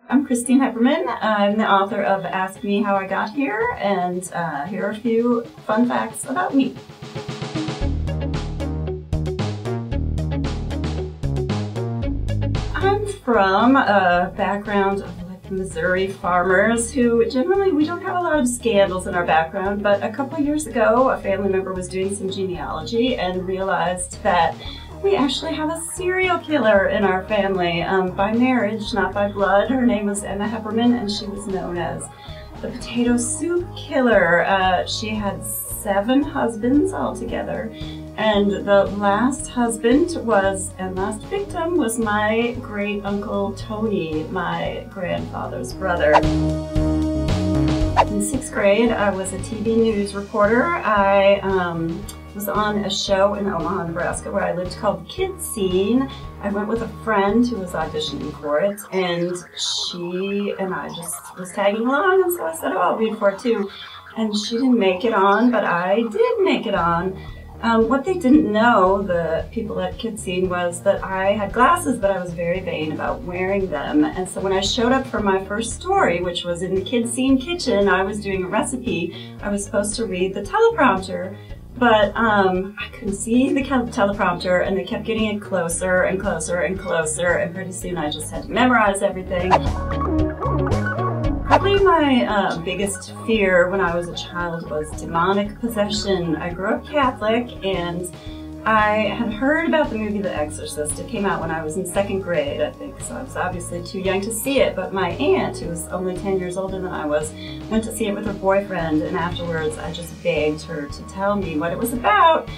I'm Christine Heppermann. I'm the author of Ask Me How I Got Here, and here are a few fun facts about me. I'm from a background of Missouri farmers who generally, we don't have a lot of scandals in our background, but a couple of years ago a family member was doing some genealogy and realized that we actually have a serial killer in our family, by marriage, not by blood. Her name was Emma Heppermann, and she was known as the potato soup killer. She had 7 husbands altogether, and the last husband and last victim was my great uncle Tony, my grandfather's brother. In 6th grade, I was a TV news reporter. I was on a show in Omaha, Nebraska, where I lived called The Kids Scene. I went with a friend who was auditioning for it, and she and I just was tagging along, and so I said, oh, I'll read for it too. And she didn't make it on, but I did make it on. What they didn't know, the people at Kids Scene, was that I had glasses, but I was very vain about wearing them. And so when I showed up for my first story, which was in the Kids Scene kitchen, I was doing a recipe. I was supposed to read the teleprompter, but I couldn't see the teleprompter, and they kept getting it closer and closer and closer, and pretty soon I just had to memorize everything. Probably my biggest fear when I was a child was demonic possession. I grew up Catholic, and I had heard about the movie The Exorcist. It came out when I was in 2nd grade, I think, so I was obviously too young to see it, but my aunt, who was only 10 years older than I was, went to see it with her boyfriend, and afterwards I just begged her to tell me what it was about.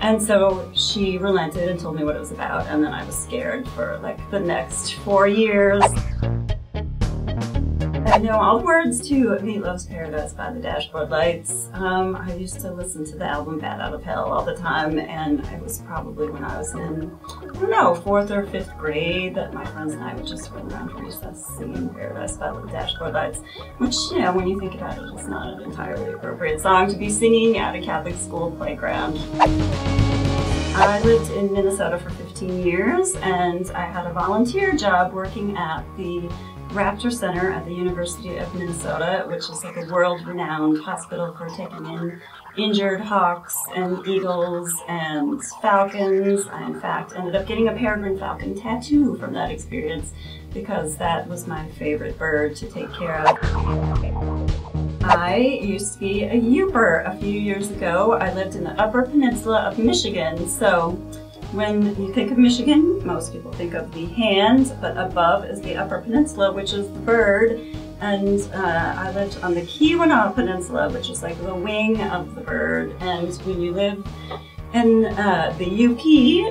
And so she relented and told me what it was about, and then I was scared for like the next 4 years. I know all the words to Meatloaf's Paradise by the Dashboard Lights. I used to listen to the album Bat Out of Hell all the time, and it was probably when I was in, I don't know, 4th or 5th grade that my friends and I would just run around recess singing Paradise by the Dashboard Lights, which, you know, when you think about it, is not an entirely appropriate song to be singing at a Catholic school playground. I lived in Minnesota for 15 years, and I had a volunteer job working at the Raptor Center at the University of Minnesota, which is like a world-renowned hospital for taking in injured hawks and eagles and falcons. I, in fact, ended up getting a peregrine falcon tattoo from that experience because that was my favorite bird to take care of. I used to be a Youper a few years ago. I lived in the Upper Peninsula of Michigan, so when you think of Michigan, most people think of the hand, but above is the Upper Peninsula, which is the bird. And I lived on the Keweenaw Peninsula, which is like the wing of the bird. And when you live in the UP,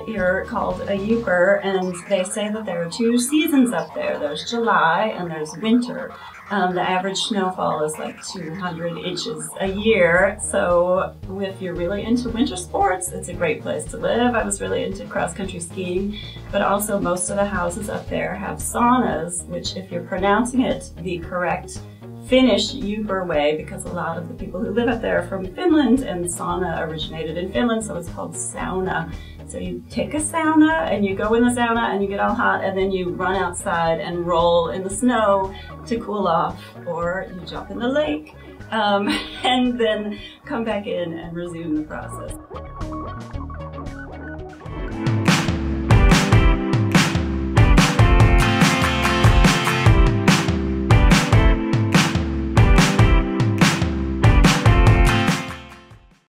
you're called a Youper, and they say that there are 2 seasons up there. There's July and there's winter. The average snowfall is like 200 inches a year, so if you're really into winter sports, it's a great place to live. I was really into cross-country skiing, but also most of the houses up there have saunas, which, if you're pronouncing it the correct Finnish Youper way, because a lot of the people who live up there are from Finland, and sauna originated in Finland, so it's called sauna. So you take a sauna and you go in the sauna and you get all hot, and then you run outside and roll in the snow to cool off, or you jump in the lake and then come back in and resume the process.